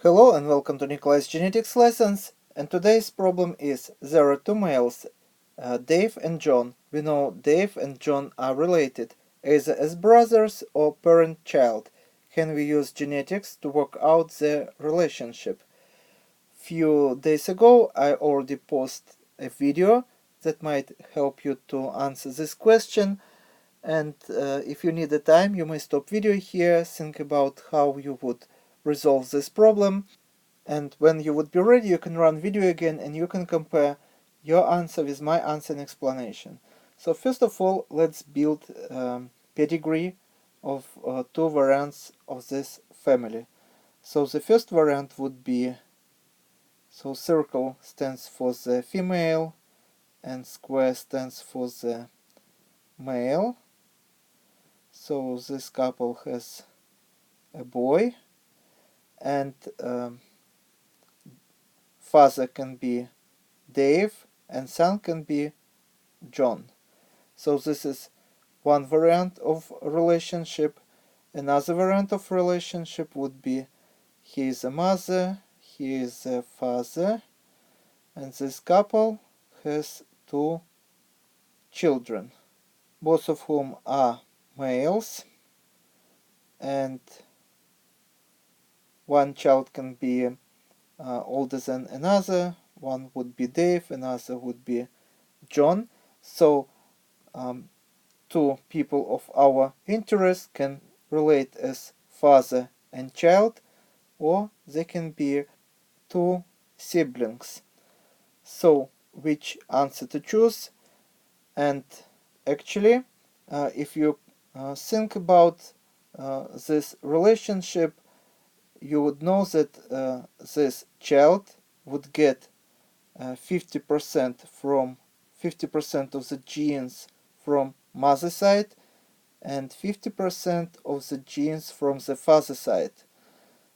Hello and welcome to Nikolai's genetics lessons. And today's problem is there are two males, Dave and John. We know Dave and John are related, either as brothers or parent-child. Can we use genetics to work out their relationship? Few days ago I already posted a video that might help you to answer this question. And if you need the time, you may stop video here, think about how you would resolve this problem. And when you would be ready, you can run video again and you can compare your answer with my answer and explanation. So first of all, let's build pedigree of two variants of this family. So the first variant would be, so circle stands for the female and square stands for the male. So this couple has a boy, and father can be Dave and son can be John. So this is one variant of relationship. Another variant of relationship would be he is a mother, he is a father, and this couple has two children, both of whom are males, and one child can be older than another. One would be Dave, another would be John. So two people of our interest can relate as father and child, or they can be two siblings. So which answer to choose? And actually, if you think about this relationship, you would know that this child would get 50% from 50% of the genes from mother side and 50% of the genes from the father side.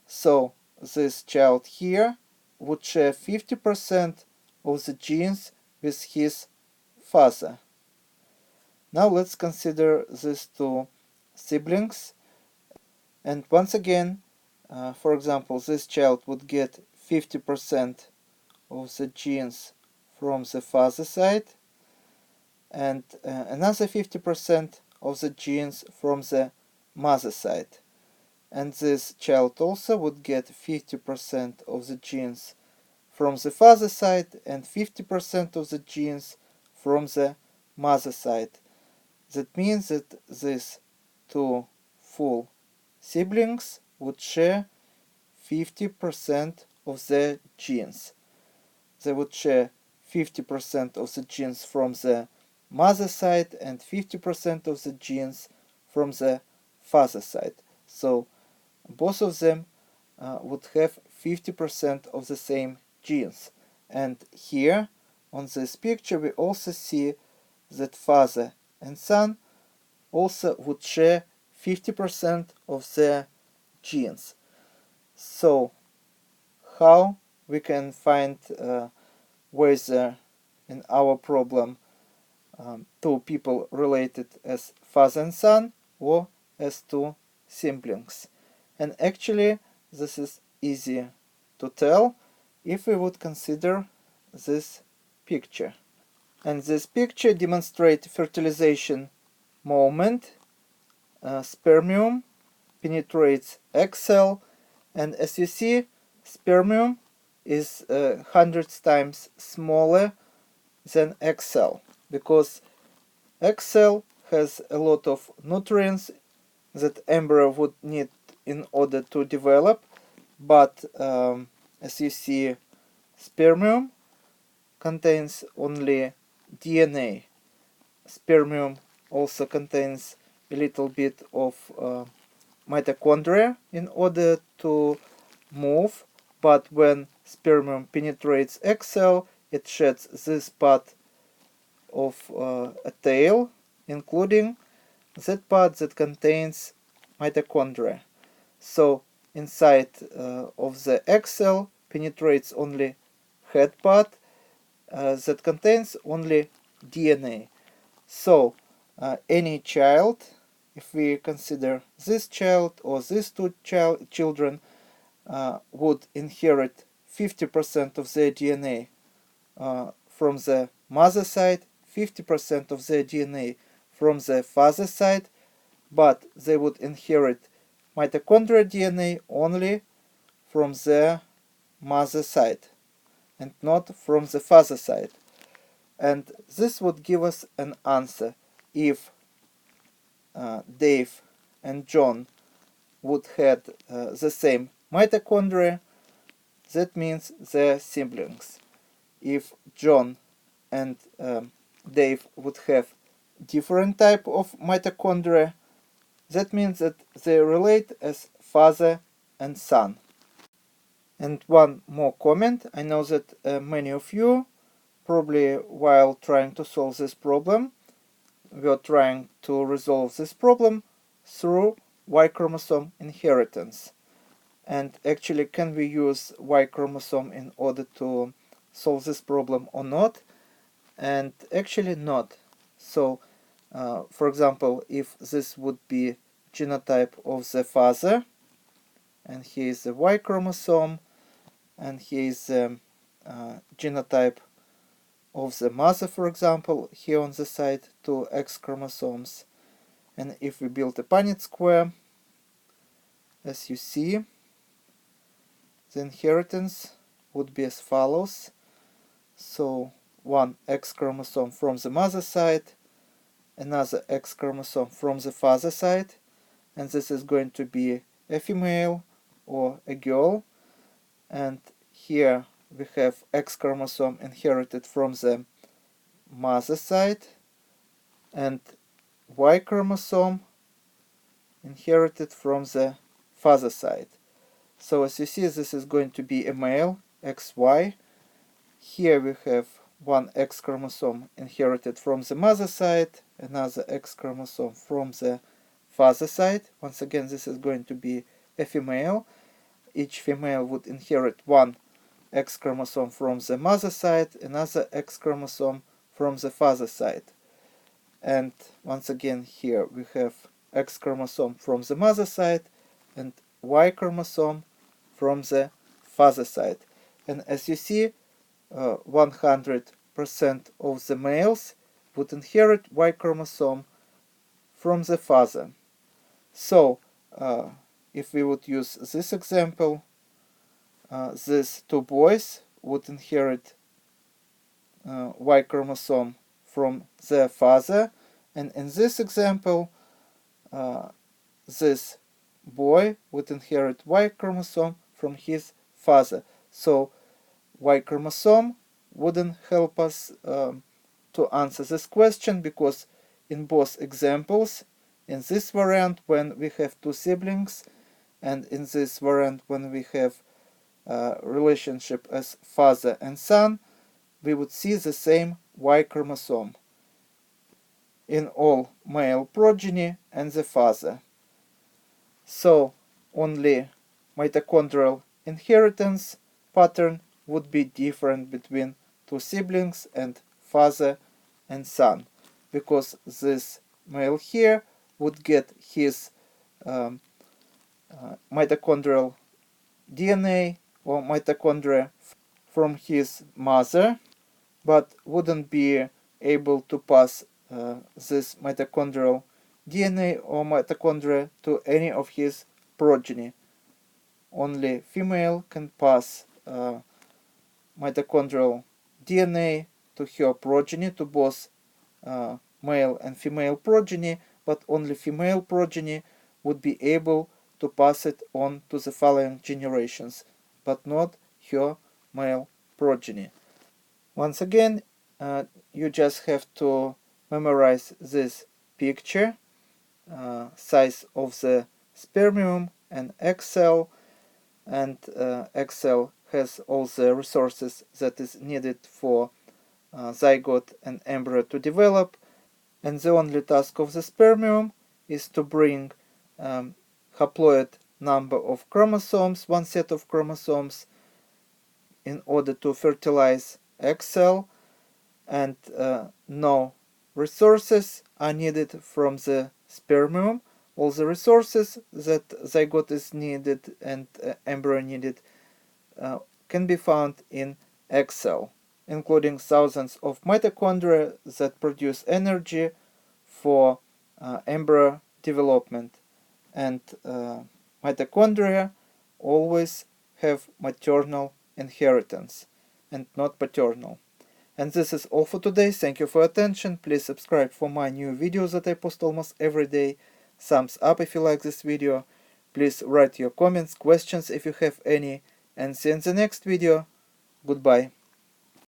So this child here would share 50% of the genes with his father. Now let's consider these two siblings, and once again, for example, this child would get 50% of the genes from the father side and another 50% of the genes from the mother side. And this child also would get 50% of the genes from the father side and 50% of the genes from the mother side. That means that these two full siblings would share 50% of their genes. They would share 50% of the genes from the mother side and 50% of the genes from the father side. So both of them would have 50% of the same genes. And here on this picture we also see that father and son also would share 50% of their genes. So how we can find whether in our problem two people related as father and son or as two siblings? And actually this is easy to tell if we would consider this picture. And this picture demonstrates fertilization moment. Spermium penetrates egg cell, and as you see, spermium is hundreds times smaller than egg cell, because egg cell has a lot of nutrients that embryo would need in order to develop, but as you see, spermium contains only DNA. Spermium also contains a little bit of mitochondria in order to move, but when spermium penetrates egg cell, it sheds this part of a tail, including that part that contains mitochondria. So inside of the egg cell penetrates only head part that contains only DNA. So any child, if we consider this child or these two children, would inherit 50% of their DNA from the mother side, 50% of their DNA from the father side, but they would inherit mitochondrial DNA only from the mother side and not from the father side. And this would give us an answer if Dave and John would have the same mitochondria. That means they're siblings. If John and Dave would have different type of mitochondria, that means that they relate as father and son. And one more comment. I know that many of you, probably while trying to solve this problem, were trying to resolve this problem through Y chromosome inheritance. And actually, can we use Y chromosome in order to solve this problem or not? And actually not. So, for example, if this would be genotype of the father, and here is the Y chromosome, and here is the genotype of the mother, for example, here on the side, 2 X chromosomes. And if we build a Punnett square, as you see, the inheritance would be as follows. So 1 X chromosome from the mother side, another X chromosome from the father side, and this is going to be a female or a girl. And here we have X chromosome inherited from the mother side and Y chromosome inherited from the father side. So as you see, this is going to be a male, XY. Here we have 1 X chromosome inherited from the mother side, another X chromosome from the father side. Once again, this is going to be a female. Each female would inherit 1 X chromosome from the mother side, another X chromosome from the father side. And once again, here we have X chromosome from the mother side and Y chromosome from the father side. And as you see, 100% of the males would inherit Y chromosome from the father. So, if we would use this example, these 2 boys would inherit Y chromosome from their father, and in this example, this boy would inherit Y chromosome from his father. So Y chromosome wouldn't help us to answer this question, because in both examples, in this variant when we have 2 siblings, and in this variant when we have relationship as father and son, we would see the same Y chromosome in all male progeny and the father. So only mitochondrial inheritance pattern would be different between 2 siblings and father and son, because this male here would get his mitochondrial DNA or mitochondria from his mother, but wouldn't be able to pass this mitochondrial DNA or mitochondria to any of his progeny. Only female can pass mitochondrial DNA to her progeny, to both male and female progeny, but only female progeny would be able to pass it on to the following generations, but not her male progeny. Once again, you just have to memorize this picture, size of the spermium and egg cell, and egg cell has all the resources that is needed for zygote and embryo to develop, and the only task of the spermium is to bring haploid number of chromosomes, 1 set of chromosomes, in order to fertilize egg cell, and no resources are needed from the spermium, all the resources that zygote is needed and embryo needed can be found in Excel, including thousands of mitochondria that produce energy for embryo development. And mitochondria always have maternal inheritance and not paternal. And this is all for today. Thank you for your attention. Please subscribe for my new videos that I post almost every day. Thumbs up if you like this video. Please write your comments, questions if you have any. And see you in the next video. Goodbye.